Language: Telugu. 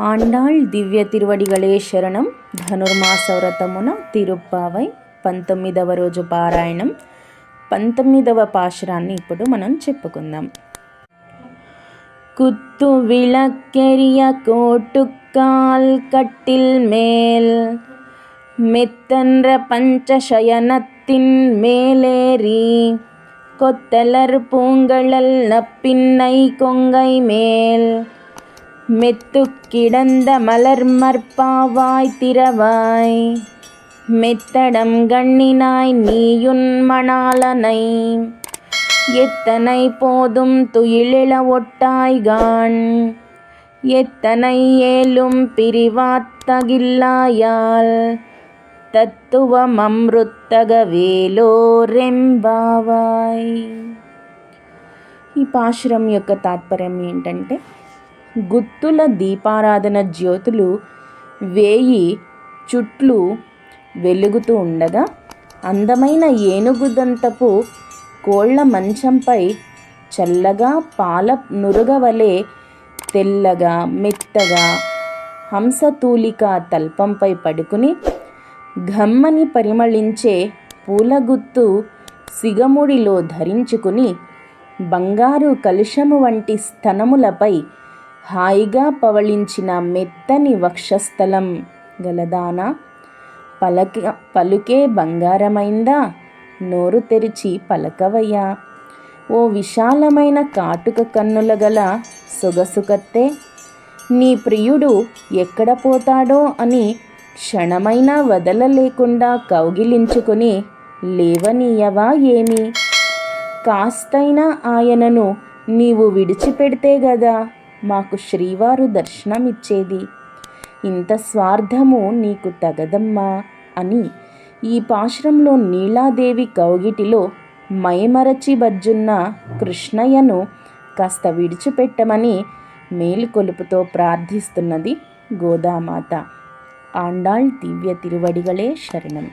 ఆండాళ్ దివ్య తిరువడిగళే శరణం. ధనుర్మాస వ్రతమున తిరుప్పావై 19వ రోజు పారాయణం. 19వ పాశురాన్ని ఇప్పుడు మనం చెప్పుకుందాం. குத்து விளக்கெரிய கோட்டுக்கால் கட்டில் மேல் மெத்தன்ற பஞ்சசயனத்தின் மேலேறி கொத்தலர் பூங்கழல் நப்பின்னை கொங்கை மேல் மெத்து கிடந்த மலர்மற்பாவாய் திரவாய் மெத்தடம் கண்ணினாய் நீயுன் மணாளனை எத்தனை போதும் துயிலிழ ஒட்டாய்கான் எத்தனை ஏலும் பிரிவாத்தகில்லாயால் தத்துவம் అమృత్తగ వేలోరెంబావాయ్. ఈ పాశురం యొక్క తాత్పర్యం ఏంటంటే, గుత్తుల దీపారాధన జ్యోతులు 1000 చుట్లు వెలుగుతూ ఉండగా అందమైన ఏనుగుదంతపు కోళ్ల మంచంపై చల్లగా పాల నురుగవలే తెల్లగా మెత్తగా హంసతూలిక తల్పంపై పడుకుని ఘమ్మని పరిమళించే పూలగుత్తు సిగముడిలో ధరించుకుని బంగారు కలుషము వంటి స్తనములపై హాయిగా పవళించిన మెత్తని వక్షస్థలం గలదానా, పలుకే బంగారమైందా, నోరు తెరిచి పలకవయ్యా. ఓ విశాలమైన కాటుక కన్నుల గల సొగసుకత్తే, నీ ప్రియుడు ఎక్కడ పోతాడో అని క్షణమైనా వదలలేకుండా కౌగిలించుకుని లేవనీయవా ఏమి? కాస్తైనా ఆయనను నీవు విడిచిపెడితే గదా మాకు శ్రీవారు దర్శనమిచ్చేది. ఇంత స్వార్థము నీకు తగదమ్మా అని ఈ పాశురంలో నీలాదేవి కౌగిటిలో మైమరచి బజ్జున్న కృష్ణయ్యను కాస్త విడిచిపెట్టమని మేలుకొలుపుతో ప్రార్థిస్తున్నది గోదామాత. ఆండాళ్ దివ్య తిరువడిగళే శరణం.